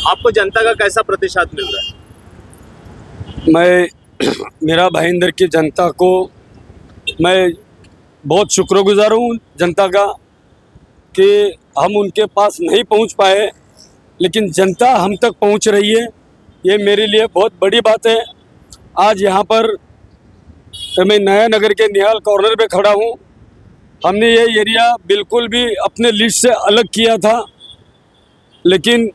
आपको जनता का कैसा प्रतिशत मिल रहा है? मेरा भाईंदर की जनता को मैं बहुत शुक्रगुजार हूँ जनता का कि हम उनके पास नहीं पहुँच पाए, लेकिन जनता हम तक पहुँच रही है। ये मेरे लिए बहुत बड़ी बात है। आज यहाँ पर मैं नया नगर के निहाल कॉर्नर पे खड़ा हूँ। हमने ये एरिया बिल्कुल भी अपने लिस्ट से अलग किया था, लेकिन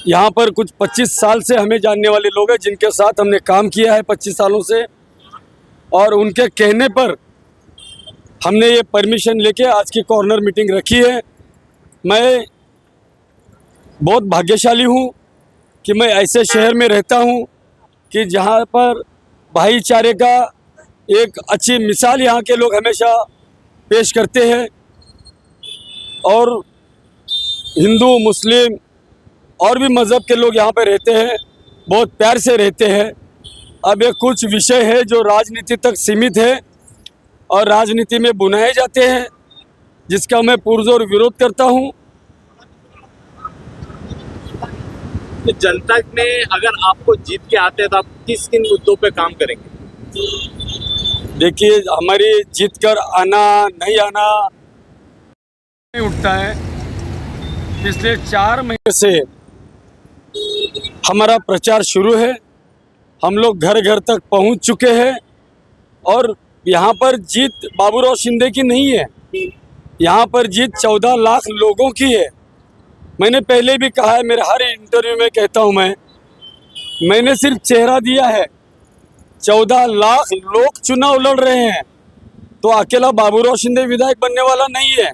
यहाँ पर कुछ 25 साल से हमें जानने वाले लोग हैं जिनके साथ हमने काम किया है 25 सालों से, और उनके कहने पर हमने ये परमिशन लेके आज की कॉर्नर मीटिंग रखी है। मैं बहुत भाग्यशाली हूँ कि मैं ऐसे शहर में रहता हूँ कि जहाँ पर भाईचारे का एक अच्छी मिसाल यहाँ के लोग हमेशा पेश करते हैं, और हिंदू मुस्लिम और भी मज़हब के लोग यहाँ पे रहते हैं, बहुत प्यार से रहते हैं। अब ये कुछ विषय है जो राजनीति तक सीमित है और राजनीति में बुनाए जाते हैं, जिसका मैं पुरजोर विरोध करता हूँ। तो जनता ने अगर आपको जीत के आते हैं तो आप किस किन मुद्दों पे काम करेंगे? देखिए, हमारी जीत कर आना नहीं आना नहीं उठता है। पिछले 4 महीने से हमारा प्रचार शुरू है। हम लोग घर घर तक पहुंच चुके हैं, और यहाँ पर जीत बाबूराव शिंदे की नहीं है, यहाँ पर जीत 14 लाख लोगों की है। मैंने पहले भी कहा है, मेरे हर इंटरव्यू में कहता हूँ मैंने सिर्फ चेहरा दिया है। 14 लाख लोग चुनाव लड़ रहे हैं, तो अकेला बाबूराव शिंदे विधायक बनने वाला नहीं है।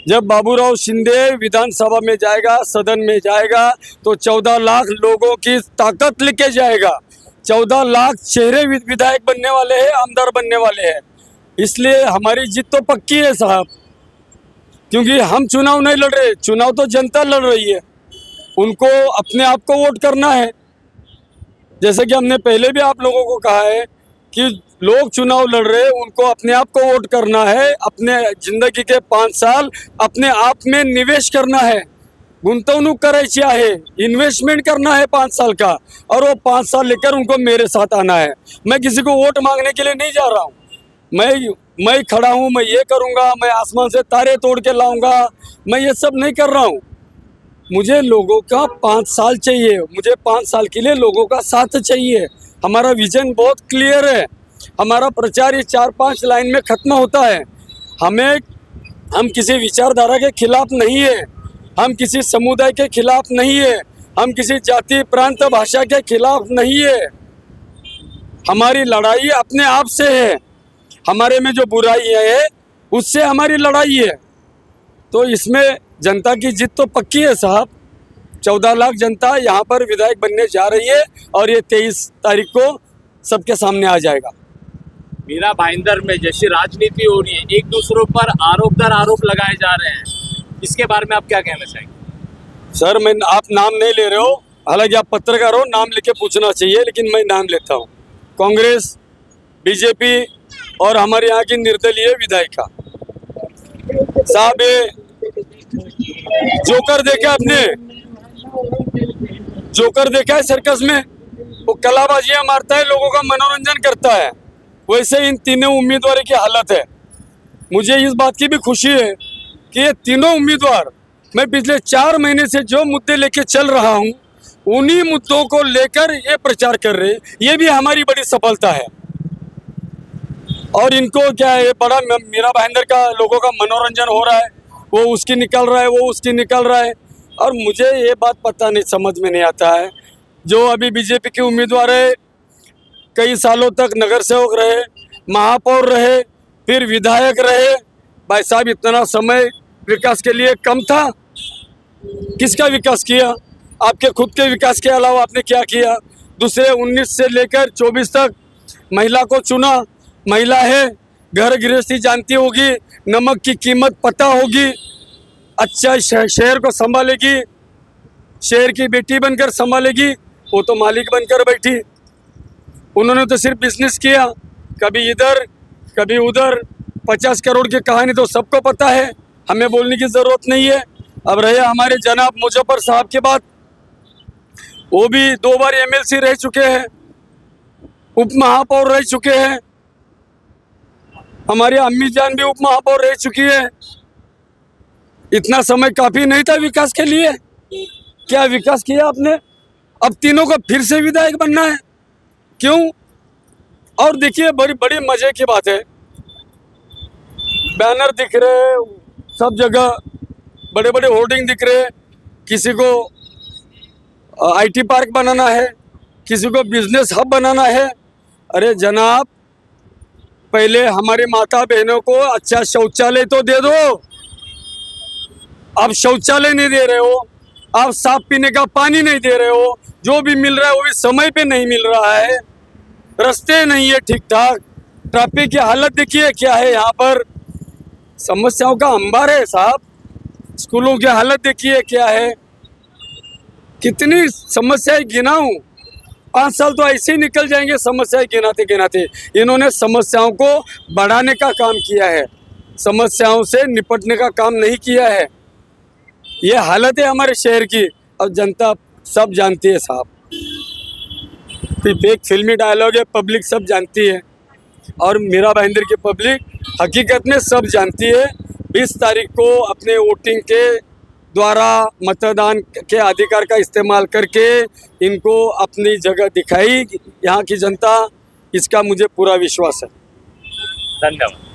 जब बाबूराव शिंदे विधानसभा में जाएगा, सदन में जाएगा, तो 14 लाख लोगों की ताकत लेके जाएगा। 14 लाख चेहरे विधायक बनने वाले हैं, आमदार बनने वाले हैं। इसलिए हमारी जीत तो पक्की है साहब, क्योंकि हम चुनाव नहीं लड़ रहे, चुनाव तो जनता लड़ रही है। उनको अपने आप को वोट करना है। जैसे कि हमने पहले भी आप लोगों को कहा है कि लोग चुनाव लड़ रहे हैं, उनको अपने आप को वोट करना है। अपने जिंदगी के 5 साल अपने आप में निवेश करना है, गुंतवणूक करायची आहे, इन्वेस्टमेंट करना है 5 साल का, और वो 5 साल लेकर उनको मेरे साथ आना है। मैं किसी को वोट मांगने के लिए नहीं जा रहा हूँ। मैं खड़ा हूँ, मैं ये करूँगा, मैं आसमान से तारे तोड़ के लाऊंगा, मैं ये सब नहीं कर रहा हूँ। मुझे लोगों का 5 साल चाहिए, मुझे 5 साल के लिए लोगों का साथ चाहिए। हमारा विजन बहुत क्लियर है। हमारा प्रचार ये 4-5 लाइन में ख़त्म होता है। हम किसी विचारधारा के खिलाफ नहीं है, हम किसी समुदाय के खिलाफ नहीं है, हम किसी जाति प्रांत भाषा के खिलाफ नहीं है। हमारी लड़ाई अपने आप से है। हमारे में जो बुराई है उससे हमारी लड़ाई है। तो इसमें जनता की जीत तो पक्की है साहब। 14 लाख जनता यहाँ पर विधायक बनने जा रही है, और ये 23 तारीख को सबके सामने आ जाएगा। मीरा भाईंदर में जैसी राजनीति हो रही है, एक दूसरों पर आरोप दर आरोप लगाए जा रहे हैं, इसके बारे में आप क्या कहना चाहेंगे? सर, आप नाम नहीं ले रहे हो, हालांकि आप पत्रकार हो, नाम लेके पूछना चाहिए, लेकिन मैं नाम लेता हूँ। कांग्रेस, बीजेपी और हमारे यहाँ की निर्दलीय विधायिका साहब, जोकर देखा आपने? जोकर देखा है सर्कस में? वो कलाबाजियां मारता है, लोगों का मनोरंजन करता है। वैसे इन तीनों उम्मीदवारों की हालत है। मुझे इस बात की भी खुशी है कि ये तीनों उम्मीदवार, मैं पिछले 4 महीने से जो मुद्दे लेके चल रहा हूँ, उन्हीं मुद्दों को लेकर ये प्रचार कर रहे हैं। ये भी हमारी बड़ी सफलता है। और इनको क्या है, बड़ा मीरा भाईंदर का लोगों का मनोरंजन हो रहा है, वो उसकी निकल रहा है, वो उसकी निकल रहा है। और मुझे ये बात पता नहीं, समझ में नहीं आता है, जो अभी बीजेपी के उम्मीदवार है, कई सालों तक नगर सेवक रहे, महापौर रहे, फिर विधायक रहे। भाई साहब, इतना समय विकास के लिए कम था? किसका विकास किया? आपके खुद के विकास के अलावा आपने क्या किया? दूसरे 19 से लेकर 24 तक महिला को चुना। महिला है, घर गृहस्थी जानती होगी, नमक की कीमत पता होगी, अच्छा शहर को संभालेगी, शहर की बेटी बनकर संभालेगी। वो तो मालिक बनकर बैठी। उन्होंने तो सिर्फ बिजनेस किया, कभी इधर कभी उधर। 50 करोड़ की कहानी तो सबको पता है, हमें बोलने की ज़रूरत नहीं है। अब रहे हमारे जनाब मुजफ्फर साहब की बात, वो भी 2 बार एमएलसी रह चुके हैं, उप महापौर रह चुके हैं। हमारी अम्मी जान भी उप महापौर रह चुकी है। इतना समय काफी नहीं था विकास के लिए? क्या विकास किया आपने? अब तीनों को फिर से विधायक बनना है, क्यों? और देखिए, बड़ी बड़ी मजे की बात है, बैनर दिख रहे सब जगह, बड़े बड़े होर्डिंग दिख रहे। किसी को आईटी पार्क बनाना है, किसी को बिजनेस हब बनाना है। अरे जनाब, पहले हमारी माता बहनों को अच्छा शौचालय तो दे दो। आप शौचालय नहीं दे रहे हो, आप साफ पीने का पानी नहीं दे रहे हो, जो भी मिल रहा है वो भी समय पे नहीं मिल रहा है, रास्ते नहीं है ठीक ठाक, ट्रैफिक की हालत देखिए क्या है यहाँ पर, समस्याओं का अंबार है साहब। स्कूलों की हालत देखिए क्या है, कितनी समस्याएं गिनाऊं। 5 साल तो ऐसे ही निकल जाएंगे समस्याएं गिनाते गिनाते। इन्होंने समस्याओं को बढ़ाने का काम किया है, समस्याओं से निपटने का काम नहीं किया है। ये हालत है हमारे शहर की, अब जनता सब जानती है साहब। एक फिल्मी डायलॉग है, पब्लिक सब जानती है, और मीरा भाईंदर की पब्लिक हकीकत में सब जानती है। 20 तारीख को अपने वोटिंग के द्वारा मतदान के अधिकार का इस्तेमाल करके इनको अपनी जगह दिखाई यहाँ की जनता, इसका मुझे पूरा विश्वास है। धन्यवाद।